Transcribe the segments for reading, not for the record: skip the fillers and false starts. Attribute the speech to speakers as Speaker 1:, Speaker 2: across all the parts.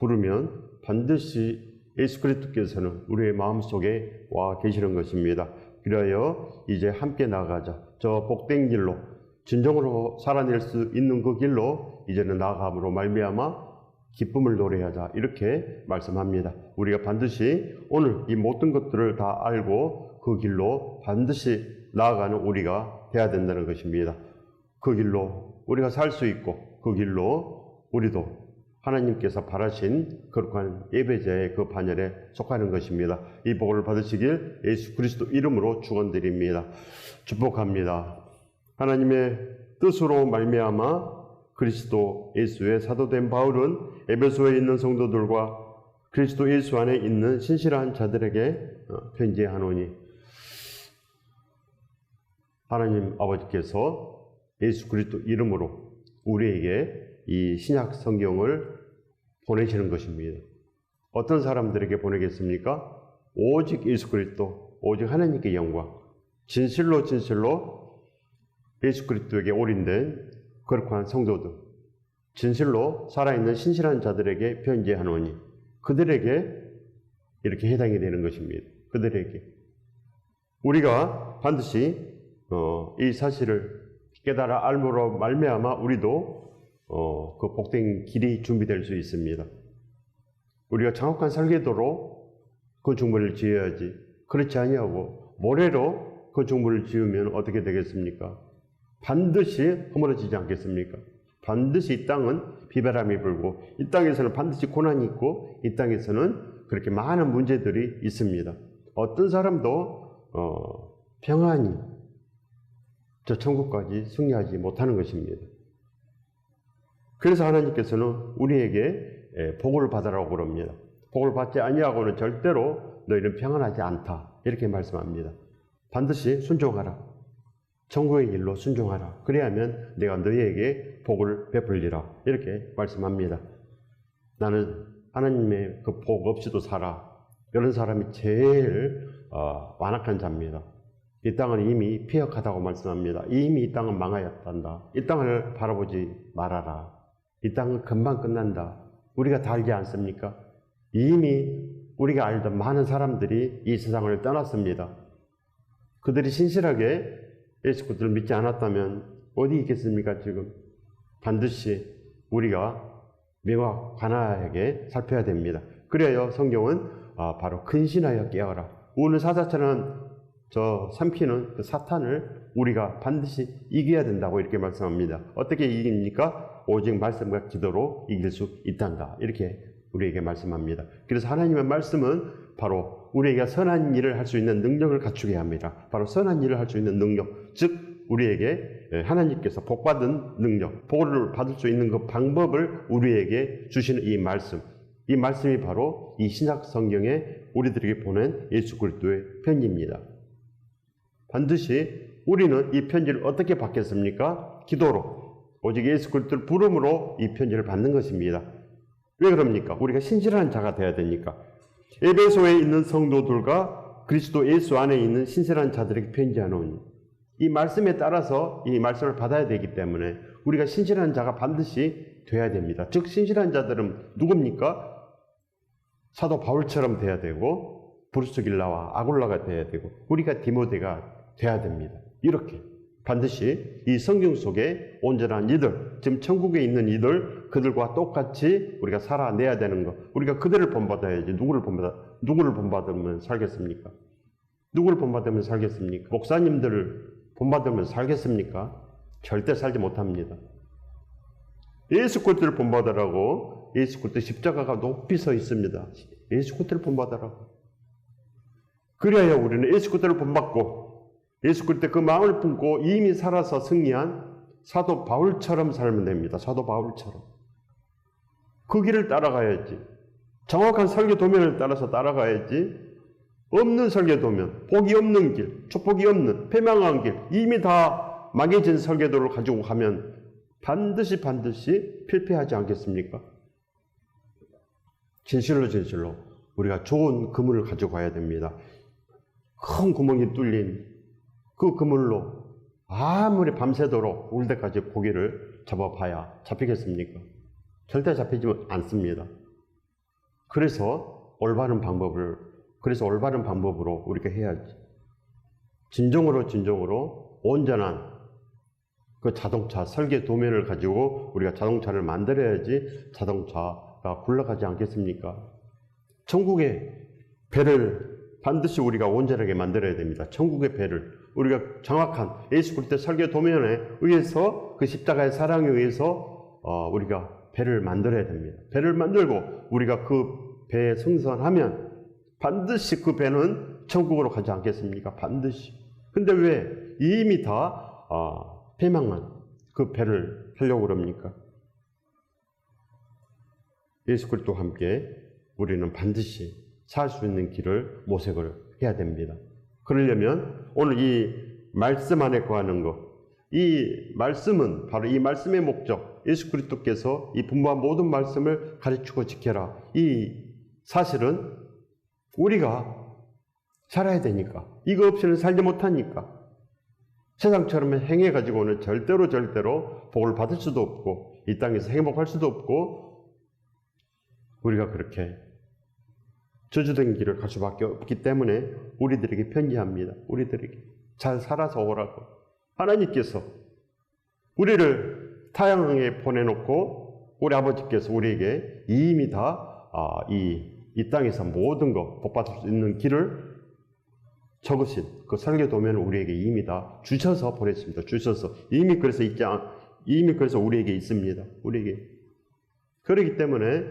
Speaker 1: 부르면 반드시 예수 그리스도께서는 우리의 마음속에 와 계시는 것입니다. 그래야 이제 함께 나가자. 저 복된 길로 진정으로 살아낼 수 있는 그 길로 이제는 나아감으로 말미암아 기쁨을 노래하자, 이렇게 말씀합니다. 우리가 반드시 오늘 이 모든 것들을 다 알고 그 길로 반드시 나아가는 우리가 돼야 된다는 것입니다. 그 길로 우리가 살 수 있고 그 길로 우리도 하나님께서 바라신 거룩한 예배자의 그 반열에 속하는 것입니다. 이 복을 받으시길 예수 그리스도 이름으로 축원드립니다. 축복합니다. 하나님의 뜻으로 말미암아 그리스도 예수의 사도된 바울은 에베소에 있는 성도들과 그리스도 예수 안에 있는 신실한 자들에게 편지하노니, 하나님 아버지께서 예수 그리스도 이름으로 우리에게 이 신약 성경을 보내시는 것입니다. 어떤 사람들에게 보내겠습니까? 오직 예수 그리스도, 오직 하나님께 영광, 진실로 예수 그리스도에게 올인된 거룩한 성도들, 진실로 살아있는 신실한 자들에게 편지하노니, 그들에게 이렇게 해당이 되는 것입니다. 그들에게 우리가 반드시 이 사실을 깨달아 알므로 말미암아 우리도 그 복된 길이 준비될 수 있습니다. 우리가 정확한 설계도로 건축물을 지어야지, 그렇지 아니하고 모래로 건축물을 지으면 어떻게 되겠습니까? 반드시 허물어지지 않겠습니까? 반드시 이 땅은 비바람이 불고, 이 땅에서는 반드시 고난이 있고, 이 땅에서는 그렇게 많은 문제들이 있습니다. 어떤 사람도 평안히 저 천국까지 승리하지 못하는 것입니다. 그래서 하나님께서는 우리에게 복을 받으라고 그럽니다. 복을 받지 아니하고는 절대로 너희는 평안하지 않다, 이렇게 말씀합니다. 반드시 순종하라. 천국의 길로 순종하라. 그래야면 내가 너희에게 복을 베풀리라, 이렇게 말씀합니다. 나는 하나님의 그 복 없이도 살아, 이런 사람이 제일 완악한 자입니다. 이 땅은 이미 피역하다고 말씀합니다. 이미 이 땅은 망하였단다. 이 땅을 바라보지 말아라. 이 땅은 금방 끝난다. 우리가 다 알지 않습니까? 이미 우리가 알던 많은 사람들이 이 세상을 떠났습니다. 그들이 신실하게 예수 그리스도를 믿지 않았다면 어디 있겠습니까? 지금 반드시 우리가 명확하게 살펴야 됩니다. 그래야 성경은 바로 근신하여 깨어라. 오늘 사자처럼 저 삼키는 그 사탄을 우리가 반드시 이겨야 된다고 이렇게 말씀합니다. 어떻게 이깁니까? 오직 말씀과 기도로 이길 수 있단다, 이렇게 우리에게 말씀합니다. 그래서 하나님의 말씀은 바로 우리에게 선한 일을 할 수 있는 능력을 갖추게 합니다. 바로 선한 일을 할 수 있는 능력, 즉 우리에게 하나님께서 복받은 능력, 복을 받을 수 있는 그 방법을 우리에게 주시는 이 말씀, 이 말씀이 바로 이 신약 성경에 우리들에게 보낸 예수 그리스도의 편지입니다. 반드시 우리는 이 편지를 어떻게 받겠습니까? 기도로, 오직 예수 그리스도를 부름으로 이 편지를 받는 것입니다. 왜 그럽니까? 우리가 신실한 자가 되어야 되니까. 에베소에 있는 성도들과 그리스도 예수 안에 있는 신실한 자들에게 편지하노니, 이 말씀에 따라서 이 말씀을 받아야 되기 때문에 우리가 신실한 자가 반드시 돼야 됩니다. 즉 신실한 자들은 누굽니까? 사도 바울처럼 돼야 되고, 브루스길라와 아굴라가 돼야 되고, 우리가 디모데가 돼야 됩니다. 이렇게 반드시 이 성경 속에 온전한 이들, 지금 천국에 있는 이들, 그들과 똑같이 우리가 살아내야 되는 것. 우리가 그들을 본받아야지 누구를 본받으면 살겠습니까? 누구를 본받으면 살겠습니까? 목사님들을 본받으면 살겠습니까? 절대 살지 못합니다. 예수 그리스도를 본받으라고, 예수 그리스도 십자가가 높이 서 있습니다. 예수 그리스도를 본받으라고. 그래야 우리는 예수 그리스도를 본받고, 예수 그리스도 그 마음을 품고 이미 살아서 승리한 사도 바울처럼 살면 됩니다. 사도 바울처럼. 그 길을 따라가야지. 정확한 설교 도면을 따라서 따라가야지. 없는 설교 도면, 복이 없는 길, 축복이 없는 패망한 길, 이미 다 망해진 설교도를 가지고 가면 반드시 필패하지 않겠습니까? 진실로 우리가 좋은 그물을 가지고 가야 됩니다. 큰 구멍이 뚫린 그 그물로 아무리 밤새도록 울 때까지 고기를 잡아봐야 잡히겠습니까? 절대 잡히지 않습니다. 그래서 올바른 방법으로 우리가 해야지. 진정으로 온전한 그 자동차 설계 도면을 가지고 우리가 자동차를 만들어야지 자동차가 굴러가지 않겠습니까? 천국의 배를 반드시 우리가 온전하게 만들어야 됩니다. 천국의 배를 우리가 정확한 예수 그리스도의 설계 도면에 의해서 그 십자가의 사랑에 의해서 우리가 배를 만들어야 됩니다. 배를 만들고 우리가 그 배에 승선하면 반드시 그 배는 천국으로 가지 않겠습니까? 반드시. 근데 왜 이미 다 패망한 그 배를 타려고 그럽니까? 예수 그리스도와 함께 우리는 반드시 살 수 있는 길을 모색을 해야 됩니다. 그러려면 오늘 이 말씀 안에 거하는 것, 이 말씀은 바로 이 말씀의 목적, 예수 그리스도께서 이 분부한 모든 말씀을 가르치고 지켜라. 이 사실은 우리가 살아야 되니까, 이거 없이는 살지 못하니까, 세상처럼 행해가지고는 절대로 복을 받을 수도 없고 이 땅에서 행복할 수도 없고 우리가 그렇게 저주된 길을 갈 수밖에 없기 때문에 우리들에게 편지합니다. 우리들에게 잘 살아서 오라고. 하나님께서 우리를 타향에 보내놓고 우리 아버지께서 우리에게 이미 다 이 땅에서 모든 것 복받을 수 있는 길을 적으신 그 설계 도면을 우리에게 이미 다 주셔서 보냈습니다. 주셔서 이미 그래서 우리에게 있습니다. 우리에게. 그렇기 때문에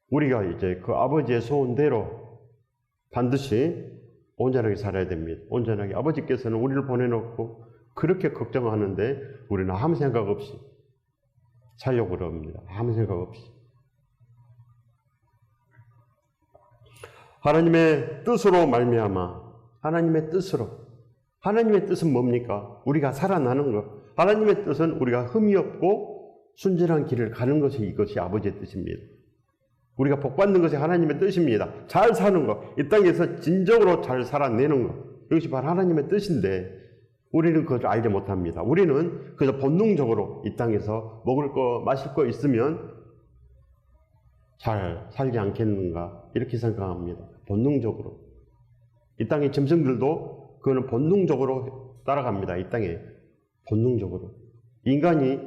Speaker 1: 우리가 이제 그 아버지의 소원대로 반드시 온전하게 살아야 됩니다. 온전하게. 아버지께서는 우리를 보내놓고 그렇게 걱정하는데 우리는 아무 생각 없이 살려고 그럽니다. 아무 생각 없이. 하나님의 뜻으로 말미암아, 하나님의 뜻은 뭡니까? 우리가 살아나는 것. 하나님의 뜻은 우리가 흠이 없고 순전한 길을 가는 것이 이것이 아버지의 뜻입니다. 우리가 복받는 것이 하나님의 뜻입니다. 잘 사는 것, 이 땅에서 진정으로 잘 살아내는 것, 이것이 바로 하나님의 뜻인데 우리는 그것을 알지 못합니다. 우리는 그저 본능적으로 이 땅에서 먹을 거 마실 거 있으면 잘 살지 않겠는가 이렇게 생각합니다. 본능적으로. 이 땅의 짐승들도 그거는 본능적으로 따라갑니다. 이 땅에 본능적으로. 인간이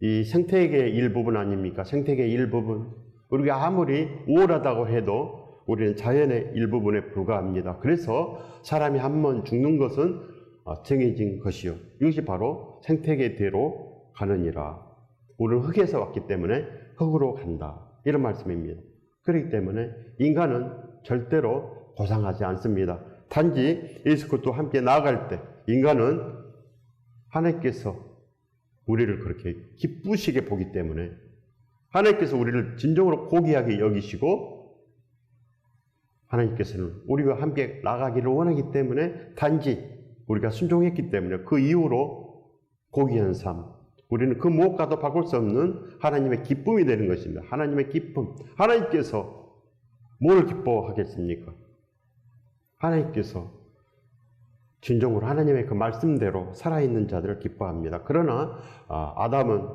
Speaker 1: 이 생태계의 일부분 아닙니까? 생태계의 일부분. 우리가 아무리 우월하다고 해도 우리는 자연의 일부분에 불과합니다. 그래서 사람이 한 번 죽는 것은 정해진 것이요. 이것이 바로 생태계대로 가느니라. 우리는 흙에서 왔기 때문에 흙으로 간다. 이런 말씀입니다. 그렇기 때문에 인간은 절대로 고상하지 않습니다. 단지 예수 그리스도와 함께 나아갈 때 인간은 하나님께서 우리를 그렇게 기쁘시게 보기 때문에 하나님께서 우리를 진정으로 고귀하게 여기시고 하나님께서는 우리와 함께 나가기를 원하기 때문에 단지 우리가 순종했기 때문에 그 이후로 고귀한 삶, 우리는 그 무엇과도 바꿀 수 없는 하나님의 기쁨이 되는 것입니다. 하나님의 기쁨. 하나님께서 뭘 기뻐하겠습니까? 하나님께서 진정으로 하나님의 그 말씀대로 살아있는 자들을 기뻐합니다. 그러나 아담은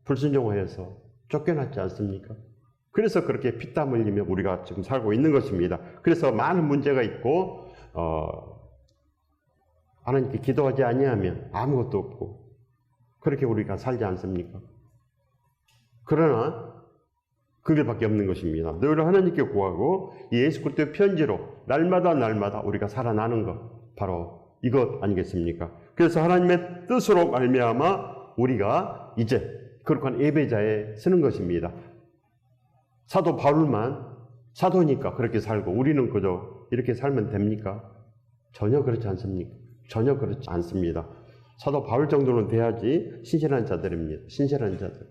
Speaker 1: 불순종하여서 쫓겨났지 않습니까? 그래서 그렇게 피땀 흘리며 우리가 지금 살고 있는 것입니다. 그래서 많은 문제가 있고 하나님께 기도하지 아니하면 아무것도 없고 그렇게 우리가 살지 않습니까? 그러나 그 길밖에 없는 것입니다. 늘 하나님께 구하고 예수 그리스도의 편지로 날마다 우리가 살아나는 것 바로 이것 아니겠습니까? 그래서 하나님의 뜻으로 말미암아 우리가 이제 거룩한 예배자에 서는 것입니다. 사도 바울만 사도니까 그렇게 살고 우리는 그저 이렇게 살면 됩니까? 전혀 그렇지 않습니까? 전혀 그렇지 않습니다. 사도 바울 정도는 돼야지 신실한 자들입니다. 신실한 자들.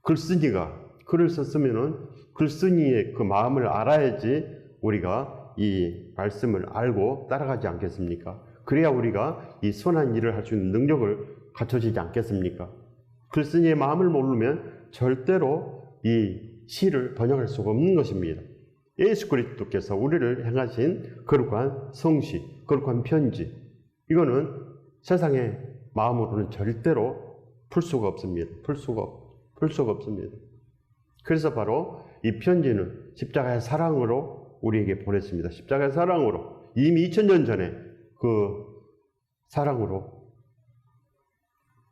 Speaker 1: 글쓴이가 글을 썼으면은 글쓴이의 그 마음을 알아야지 우리가 이 말씀을 알고 따라가지 않겠습니까? 그래야 우리가 이 선한 일을 할 수 있는 능력을 갖춰지지 않겠습니까? 글쓴이의 마음을 모르면 절대로 이 시를 번역할 수가 없는 것입니다. 예수 그리스도께서 우리를 향하신 거룩한 성시, 거룩한 편지, 이거는 세상의 마음으로는 절대로 풀 수가 없습니다. 풀 수가 없습니다. 그래서 바로 이 편지는 십자가의 사랑으로 우리에게 보냈습니다. 십자가의 사랑으로 이미 2000년 전에 그 사랑으로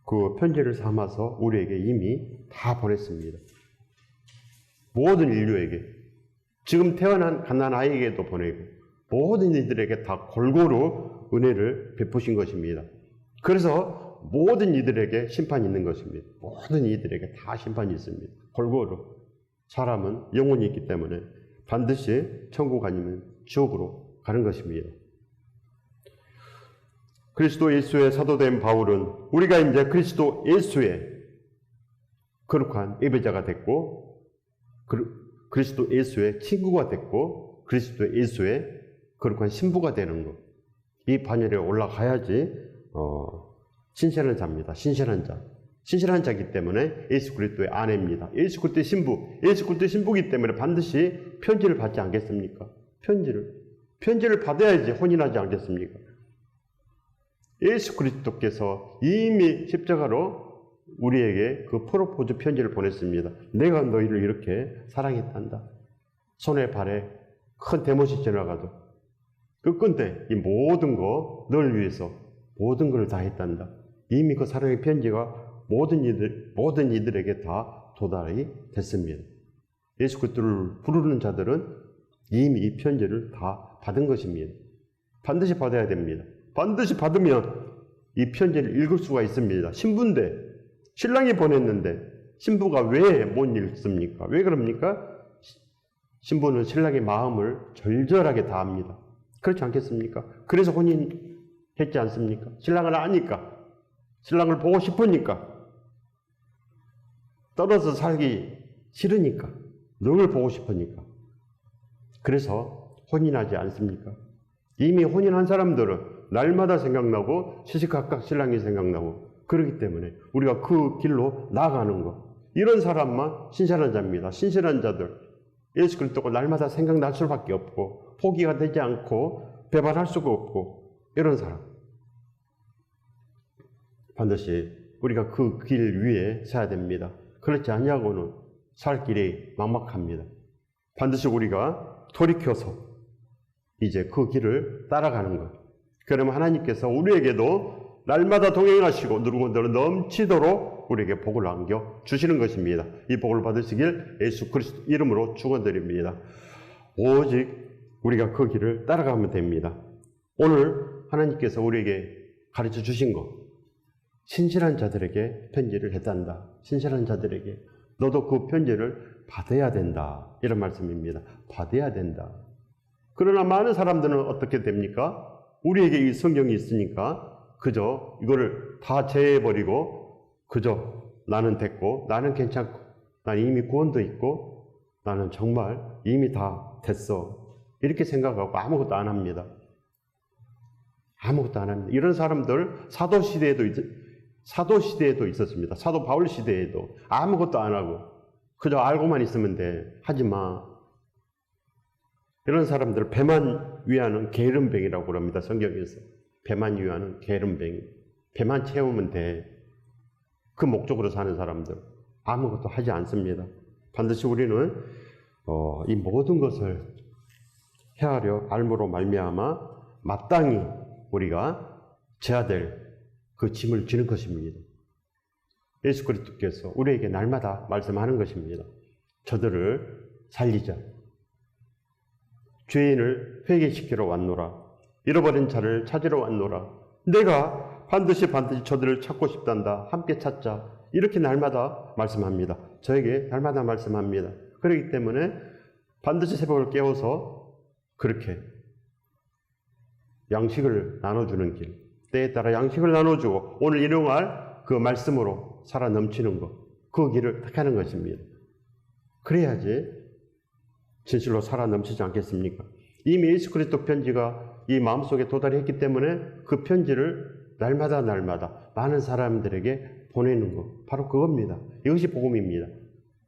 Speaker 1: 그 편지를 삼아서 우리에게 이미 다 보냈습니다. 모든 인류에게, 지금 태어난 갓난아이에게도 보내고 모든 이들에게 다 골고루 은혜를 베푸신 것입니다. 그래서 모든 이들에게 심판이 있는 것입니다. 모든 이들에게 다 심판이 있습니다. 골고루. 사람은 영혼이 있기 때문에 반드시 천국 아니면 지옥으로 가는 것입니다. 그리스도 예수의 사도된 바울은 우리가 이제 그리스도 예수의 거룩한 예배자가 됐고, 그리스도 예수의 친구가 됐고, 그리스도 예수의 거룩한 신부가 되는 것, 이 반열에 올라가야지 신실한 자입니다. 신실한 자. 신실한 자이기 때문에 예수 그리스도의 아내입니다. 예수 그리스도의 신부, 예수 그리스도의 신부이기 때문에 반드시 편지를 받지 않겠습니까? 편지를 받아야지 혼인하지 않겠습니까? 예수 그리스도께서 이미 십자가로 우리에게 그 프로포즈 편지를 보냈습니다. 내가 너희를 이렇게 사랑했단다. 손에 발에 큰 대못이 지나가도 끝끝내 이 모든 거 널 위해서 모든 걸 다 했단다. 이미 그 사랑의 편지가 모든 이들에게 다 도달이 됐습니다. 예수 그리스도를 부르는 자들은 이미 이 편지를 다 받은 것입니다. 반드시 받아야 됩니다. 반드시 받으면 이 편지를 읽을 수가 있습니다. 신부인데, 신랑이 보냈는데 신부가 왜 못 읽습니까? 왜 그럽니까? 신부는 신랑의 마음을 절절하게 다 압니다. 그렇지 않겠습니까? 그래서 혼인했지 않습니까? 신랑을 아니까, 신랑을 보고 싶으니까, 떨어져 살기 싫으니까, 늘 보고 싶으니까. 그래서 혼인하지 않습니까? 이미 혼인한 사람들은 날마다 생각나고 시시각각 신랑이 생각나고 그렇기 때문에 우리가 그 길로 나아가는 것, 이런 사람만 신실한 자입니다. 신실한 자들, 예수 그리스도가 날마다 생각날 수밖에 없고 포기가 되지 않고 배반할 수가 없고, 이런 사람 반드시 우리가 그 길 위에 서야 됩니다. 그렇지 않냐고는 살 길이 막막합니다. 반드시 우리가 돌이켜서 이제 그 길을 따라가는 것. 그러면 하나님께서 우리에게도 날마다 동행하시고 누구든지 넘치도록 우리에게 복을 안겨 주시는 것입니다. 이 복을 받으시길 예수 그리스도 이름으로 축원드립니다. 오직 우리가 그 길을 따라가면 됩니다. 오늘 하나님께서 우리에게 가르쳐 주신 것, 신실한 자들에게 편지를 했단다. 신실한 자들에게 너도 그 편지를 받아야 된다. 이런 말씀입니다. 받아야 된다. 그러나 많은 사람들은 어떻게 됩니까? 우리에게 이 성경이 있으니까 그저 이거를 다 제해버리고 그저 나는 됐고, 나는 괜찮고, 난 이미 구원도 있고, 나는 정말 이미 다 됐어, 이렇게 생각하고 아무것도 안 합니다. 아무것도 안 합니다. 이런 사람들 사도시대에도 있었습니다. 사도 바울 시대에도 아무것도 안 하고 그저 알고만 있으면 돼. 하지 마. 이런 사람들을 배만 위하는 게으름뱅이라고 그럽니다. 성경에서. 배만 위하는 게으름뱅이. 배만 채우면 돼. 그 목적으로 사는 사람들. 아무것도 하지 않습니다. 반드시 우리는 이 모든 것을 헤아려 알므로 말미암아 마땅히 우리가 져야 될 그 짐을 지는 것입니다. 예수 그리스도께서 우리에게 날마다 말씀하는 것입니다. 저들을 살리자. 죄인을 회개시키러 왔노라. 잃어버린 자를 찾으러 왔노라. 내가 반드시 저들을 찾고 싶단다. 함께 찾자. 이렇게 날마다 말씀합니다. 저에게 날마다 말씀합니다. 그렇기 때문에 반드시 새벽을 깨워서 그렇게 양식을 나눠주는 길, 때에 따라 양식을 나눠주고 오늘 일용할 그 말씀으로 살아 넘치는 것, 그 길을 택하는 것입니다. 그래야지 진실로 살아 넘치지 않겠습니까? 이미 예수 그리스도 편지가 이 마음속에 도달했기 때문에 그 편지를 날마다 많은 사람들에게 보내는 것, 바로 그겁니다. 이것이 복음입니다.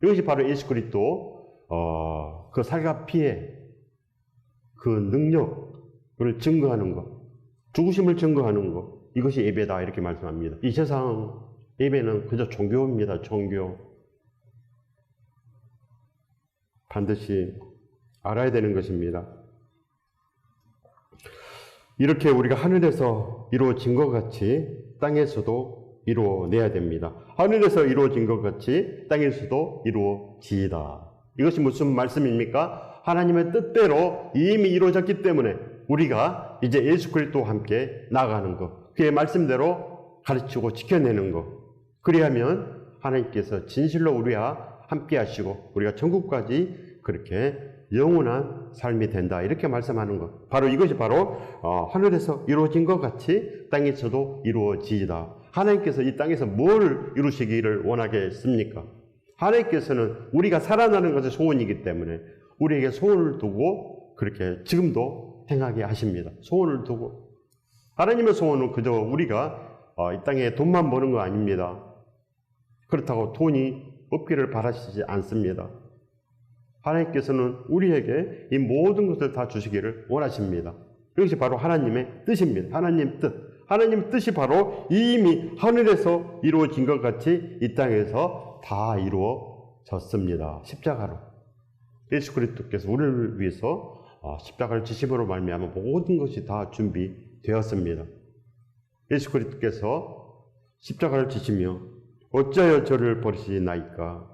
Speaker 1: 이것이 바로 예수 그리스도 그 살과 피의 그 능력을 증거하는 것, 죽으심을 증거하는 것, 이것이 예배다, 이렇게 말씀합니다. 이 세상 예배는 그저 종교입니다. 종교. 반드시 알아야 되는 것입니다. 이렇게 우리가 하늘에서 이루어진 것 같이 땅에서도 이루어내야 됩니다. 하늘에서 이루어진 것 같이 땅에서도 이루어지이다. 이것이 무슨 말씀입니까? 하나님의 뜻대로 이미 이루어졌기 때문에 우리가 이제 예수 그리스도와 함께 나아가는 것, 그의 말씀대로 가르치고 지켜내는 것, 그리하면 하나님께서 진실로 우리와 함께 하시고 우리가 천국까지 그렇게 영원한 삶이 된다, 이렇게 말씀하는 것, 바로 이것이 바로 하늘에서 이루어진 것 같이 땅에서도 이루어지이다. 하나님께서 이 땅에서 뭘 이루시기를 원하겠습니까? 하나님께서는 우리가 살아나는 것이 소원이기 때문에 우리에게 소원을 두고 그렇게 지금도 행하게 하십니다. 소원을 두고. 하나님의 소원은 그저 우리가 이 땅에 돈만 버는 거 아닙니다. 그렇다고 돈이 없기를 바라시지 않습니다. 하나님께서는 우리에게 이 모든 것을 다 주시기를 원하십니다. 이것이 바로 하나님의 뜻입니다. 하나님 뜻. 하나님의 뜻이 바로 이미 하늘에서 이루어진 것 같이 이 땅에서 다 이루어졌습니다. 십자가로. 예수 그리스도께서 우리를 위해서 십자가를 지심으로 말미암아 모든 것이 다 준비되었습니다. 예수 그리스도께서 십자가를 지시며 어찌하여 저를 버리시나이까,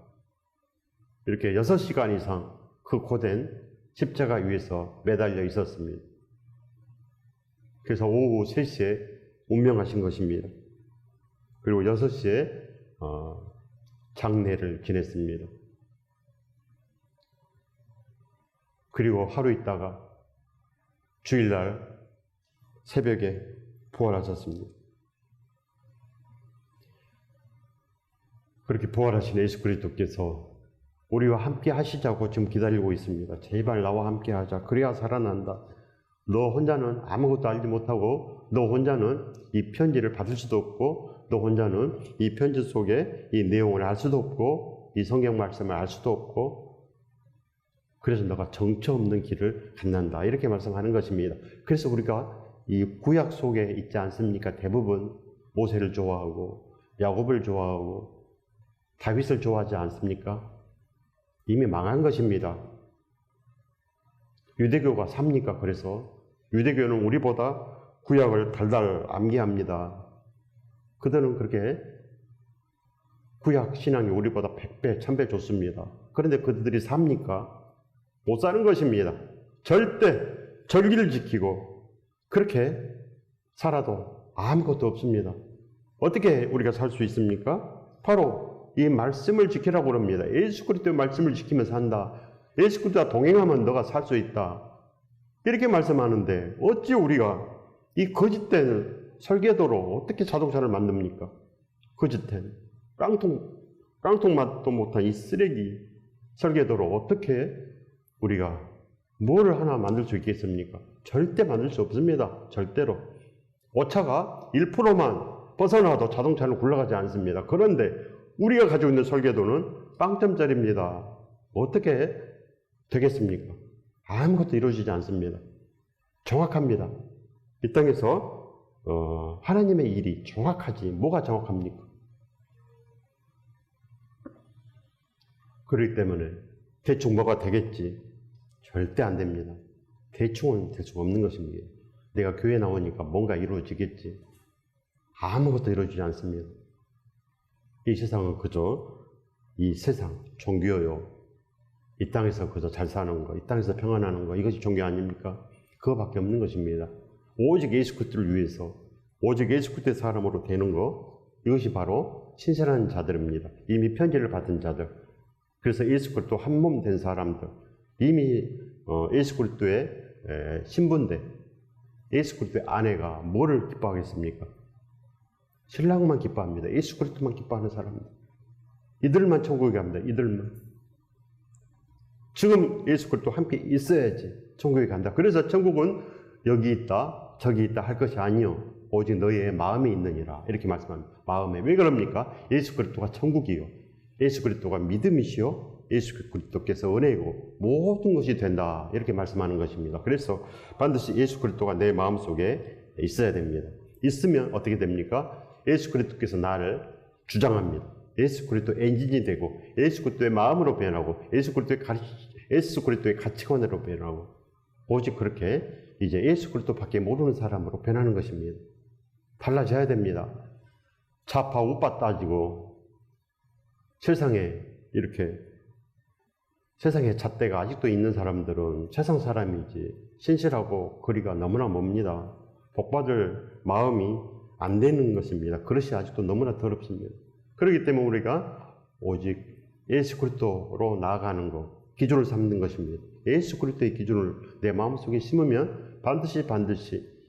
Speaker 1: 이렇게 6시간 이상 그 고된 십자가 위에서 매달려 있었습니다. 그래서 오후 3시에 운명하신 것입니다. 그리고 6시에 장례를 지냈습니다. 그리고 하루 있다가 주일날 새벽에 부활하셨습니다. 그렇게 부활하신 예수 그리스도께서 우리와 함께 하시자고 지금 기다리고 있습니다. 제발 나와 함께 하자. 그래야 살아난다. 너 혼자는 아무것도 알지 못하고, 너 혼자는 이 편지를 받을 수도 없고, 너 혼자는 이 편지 속에 이 내용을 알 수도 없고, 이 성경 말씀을 알 수도 없고, 그래서 너가 정처 없는 길을 갖는다, 이렇게 말씀하는 것입니다. 그래서 우리가 이 구약 속에 있지 않습니까? 대부분 모세를 좋아하고 야곱을 좋아하고 다윗을 좋아하지 않습니까? 이미 망한 것입니다. 유대교가 삽니까? 그래서 유대교는 우리보다 구약을 달달 암기합니다. 그들은 그렇게 구약 신앙이 우리보다 100배, 1000배 좋습니다. 그런데 그들이 삽니까? 못 사는 것입니다. 절대 절기를 지키고 그렇게 살아도 아무것도 없습니다. 어떻게 우리가 살 수 있습니까? 바로 이 말씀을 지키라고 그럽니다. 예수 그리스도의 말씀을 지키며 산다. 예수 그리스도와 동행하면 너가 살 수 있다. 이렇게 말씀하는데 어찌 우리가 이 거짓된 설계도로 어떻게 자동차를 만듭니까? 거짓된 깡통 맛도 못한 이 쓰레기 설계도로 어떻게 우리가 뭐를 하나 만들 수 있겠습니까? 절대 만들 수 없습니다. 절대로. 오차가 1%만 벗어나도 자동차는 굴러가지 않습니다. 그런데 우리가 가지고 있는 설계도는 빵점짜리입니다. 어떻게 되겠습니까? 아무것도 이루어지지 않습니다. 정확합니다. 이 땅에서 하나님의 일이 정확하지 뭐가 정확합니까? 그렇기 때문에 대충 뭐가 되겠지? 절대 안 됩니다. 대충은 될 수가 없는 것입니다. 내가 교회 나오니까 뭔가 이루어지겠지? 아무것도 이루어지지 않습니다. 이 세상은 그저 이 세상 종교요. 이 땅에서 그저 잘 사는 거, 이 땅에서 평안하는 거, 이것이 종교 아닙니까? 그거밖에 없는 것입니다. 오직 예수 그리스도를 위해서, 오직 예수 그리스도의 사람으로 되는 거, 이것이 바로 신실한 자들입니다. 이미 편지를 받은 자들. 그래서 예수 그리스도 한 몸 된 사람들, 이미 예수 그리스도의 신분대, 예수 그리스도의 아내가 뭐를 기뻐하겠습니까? 신랑만 기뻐합니다. 예수 그리스도만 기뻐하는 사람들. 이들만 천국에 갑니다. 이들만. 지금 예수 그리스도와 함께 있어야지 천국에 간다. 그래서 천국은 여기 있다, 저기 있다 할 것이 아니요. 오직 너희의 마음에 있느니라. 이렇게 말씀합니다. 마음에. 왜 그럽니까? 예수 그리스도가 천국이요. 예수 그리스도가 믿음이시요. 예수 그리스도께서 은혜이고 모든 것이 된다. 이렇게 말씀하는 것입니다. 그래서 반드시 예수 그리스도가 내 마음속에 있어야 됩니다. 있으면 어떻게 됩니까? 예수 그리스도께서 나를 주장합니다. 예수 그리스도 엔진이 되고 예수 그리스도의 마음으로 변하고 예수 그리스도의 가치관으로 변하고 오직 그렇게 이제 예수 그리스도밖에 모르는 사람으로 변하는 것입니다. 달라져야 됩니다. 좌파 우파 따지고 세상에 이렇게 세상에 잣대가 아직도 있는 사람들은 세상 사람이지 신실하고 거리가 너무나 멉니다. 복받을 마음이 안 되는 것입니다. 그것이 아직도 너무나 더럽습니다. 그렇기 때문에 우리가 오직 예수 그리스도로 나아가는 것, 기준을 삼는 것입니다. 예수 그리스도의 기준을 내 마음속에 심으면 반드시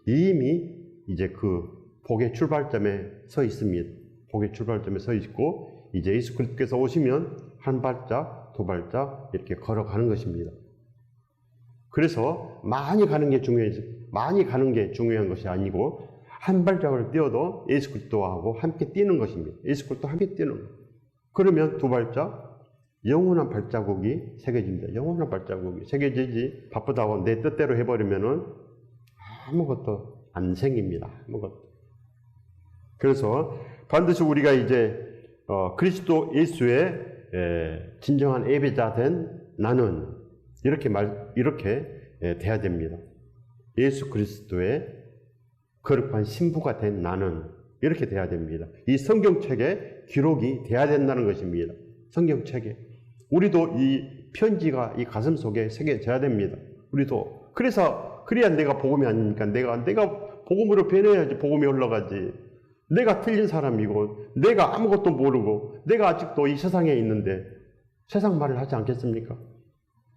Speaker 1: 이미 이제 그 복의 출발점에 서 있습니다. 복의 출발점에 서 있고 이제 예수 그리스도께서 오시면 한 발짝, 두 발짝 이렇게 걸어가는 것입니다. 그래서 많이 가는 게 중요한 것이 아니고 한 발짝을 뛰어도 예수 그리스도하고 함께 뛰는 것입니다. 예수 그리스도와 함께 뛰는 것. 그러면 두 발짝, 영원한 발자국이 새겨집니다. 영원한 발자국이 새겨지지 바쁘다고 내 뜻대로 해버리면은 아무것도 안 생깁니다. 아무것도. 그래서 반드시 우리가 이제 그리스도 예수의 진정한 예배자 된 나는 이렇게 돼야 됩니다. 예수 그리스도의 거룩한 신부가 된 나는 이렇게 돼야 됩니다. 이 성경책에 기록이 돼야 된다는 것입니다. 성경책에 우리도 이 편지가 이 가슴 속에 새겨져야 됩니다. 우리도 그래야 내가 복음이 아닙니까? 내가 복음으로 변해야지 복음이 올라가지. 내가 틀린 사람이고 내가 아무것도 모르고 내가 아직도 이 세상에 있는데 세상 말을 하지 않겠습니까?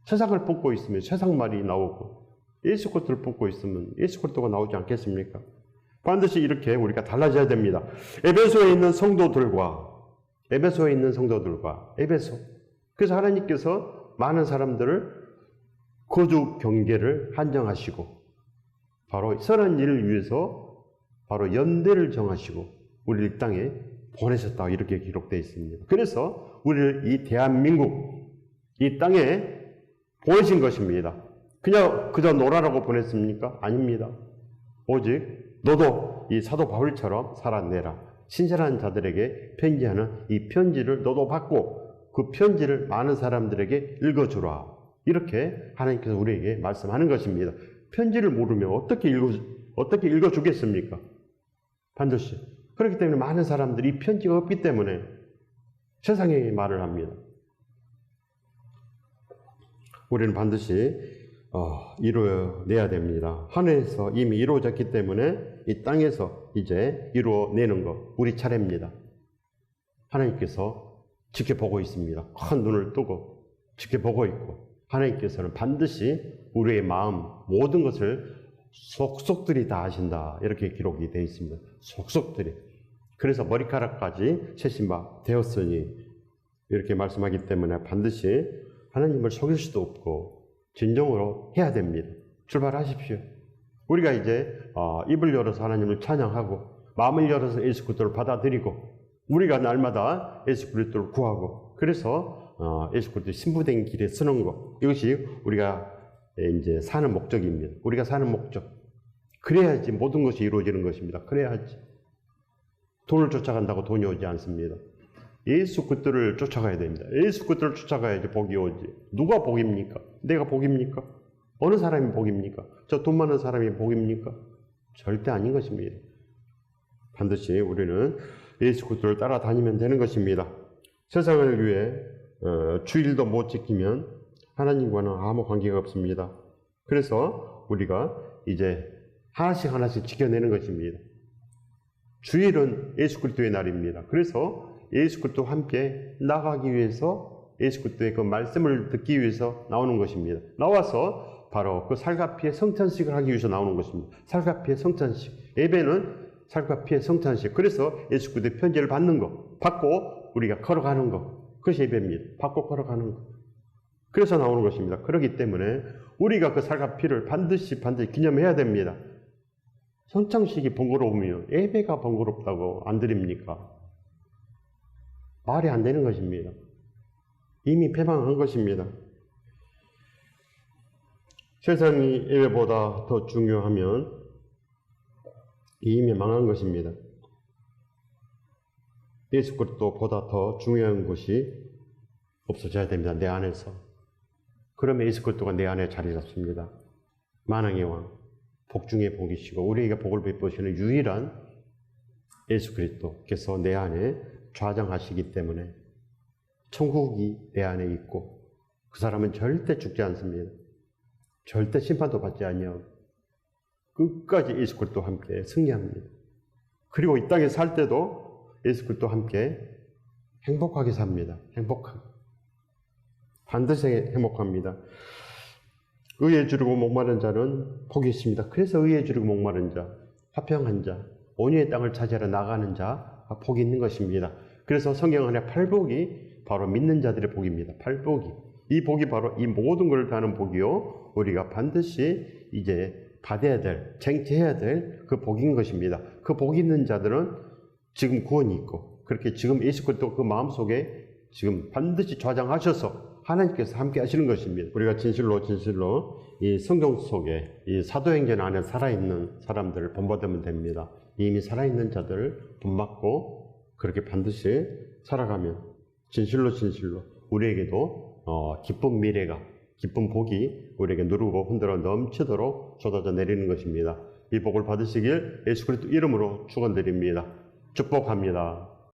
Speaker 1: 세상을 뽑고 있으면 세상 말이 나오고 예수 그리스도를 뽑고 있으면 예수 그리스도가 나오지 않겠습니까? 반드시 이렇게 우리가 달라져야 됩니다. 에베소에 있는 성도들과 그래서 하나님께서 많은 사람들을 거주 경계를 한정하시고 바로 선한 일을 위해서 바로 연대를 정하시고 우리를 이 땅에 보내셨다 이렇게 기록되어 있습니다. 그래서 우리를 이 대한민국 이 땅에 보내신 것입니다. 그저 놀아라고 보냈습니까? 아닙니다. 오직 너도 이 사도 바울처럼 살아내라. 신실한 자들에게 편지하는 이 편지를 너도 받고 그 편지를 많은 사람들에게 읽어주라. 이렇게 하나님께서 우리에게 말씀하는 것입니다. 편지를 모르면 어떻게 읽어주겠습니까? 반드시. 그렇기 때문에 많은 사람들이 이 편지가 없기 때문에 세상에 말을 합니다. 우리는 반드시 이루어내야 됩니다. 하늘에서 이미 이루어졌기 때문에 이 땅에서 이제 이루어내는 것 우리 차례입니다. 하나님께서 지켜보고 있습니다. 큰 눈을 뜨고 지켜보고 있고 하나님께서는 반드시 우리의 마음 모든 것을 속속들이 다 아신다 이렇게 기록이 되어 있습니다. 속속들이. 그래서 머리카락까지 세신 바 되었으니 이렇게 말씀하기 때문에 반드시 하나님을 속일 수도 없고 진정으로 해야 됩니다. 출발하십시오. 우리가 이제 입을 열어서 하나님을 찬양하고 마음을 열어서 예수 그리스도를 받아들이고 우리가 날마다 예수 그리스도를 구하고 그래서 예수 그리스도의 신부된 길에 서는 것 이것이 우리가 이제 사는 목적입니다. 우리가 사는 목적. 그래야지 모든 것이 이루어지는 것입니다. 그래야지. 돈을 쫓아간다고 돈이 오지 않습니다. 예수 그리스도를 쫓아가야 됩니다. 예수 그리스도를 쫓아가야지 복이 오지. 누가 복입니까? 내가 복입니까? 어느 사람이 복입니까? 저 돈 많은 사람이 복입니까? 절대 아닌 것입니다. 반드시 우리는 예수 그리스도를 따라다니면 되는 것입니다. 세상을 위해 주일도 못 지키면 하나님과는 아무 관계가 없습니다. 그래서 우리가 이제 하나씩 지켜내는 것입니다. 주일은 예수 그리스도의 날입니다. 그래서 예수 그리스도와 함께 나가기 위해서 예수 그리스도의 그 말씀을 듣기 위해서 나오는 것입니다. 나와서 바로 그 살과 피의 성찬식을 하기 위해서 나오는 것입니다. 살과 피의 성찬식. 예배는 살과 피의 성찬식. 그래서 예수 그리스도의 편지를 받는 것, 받고 우리가 걸어가는 것. 그것이 예배입니다. 받고 걸어가는 것. 그래서 나오는 것입니다. 그렇기 때문에 우리가 그 살과 피를 반드시 기념해야 됩니다. 성찬식이 번거로우면 예배가 번거롭다고 안 드립니까? 말이 안 되는 것입니다. 이미 패망한 것입니다. 세상이 예배보다 더 중요하면 이미 망한 것입니다. 예수 그리스도보다 더 중요한 것이 없어져야 됩니다. 내 안에서. 그러면 예수 그리스도가 내 안에 자리 잡습니다. 만왕의 왕, 복 중에 복이시고 우리에게 복을 베푸시는 유일한 예수 그리스도께서 내 안에 좌정하시기 때문에 천국이 내 안에 있고 그 사람은 절대 죽지 않습니다. 절대 심판도 받지 아니하고 끝까지 예수 그리스도와 함께 승리합니다. 그리고 이 땅에 살 때도 예수 그리스도와 함께 행복하게 삽니다. 행복하게. 반드시 행복합니다. 의에 주르고 목마른 자는 복이 있습니다. 그래서 의에 주르고 목마른 자, 화평한 자, 온유의 땅을 차지하러 나가는 자가 복이 있는 것입니다. 그래서 성경 안에 팔복이 바로 믿는 자들의 복입니다. 팔복이. 이 복이 바로 이 모든 것을 다하는 복이요. 우리가 반드시 이제 받아야 될, 쟁취해야 될 그 복인 것입니다. 그 복이 있는 자들은 지금 구원이 있고 그렇게 지금 예수 그리스도 그 마음속에 지금 반드시 좌정하셔서 하나님께서 함께 하시는 것입니다. 우리가 진실로 이 성경 속에 이 사도행전 안에 살아있는 사람들을 본받으면 됩니다. 이미 살아있는 자들을 본받고 그렇게 반드시 살아가면 진실로 우리에게도 기쁜 미래가, 기쁜 복이 우리에게 누르고 흔들어 넘치도록 쏟아져 내리는 것입니다. 이 복을 받으시길 예수 그리스도 이름으로 축원드립니다. 축복합니다.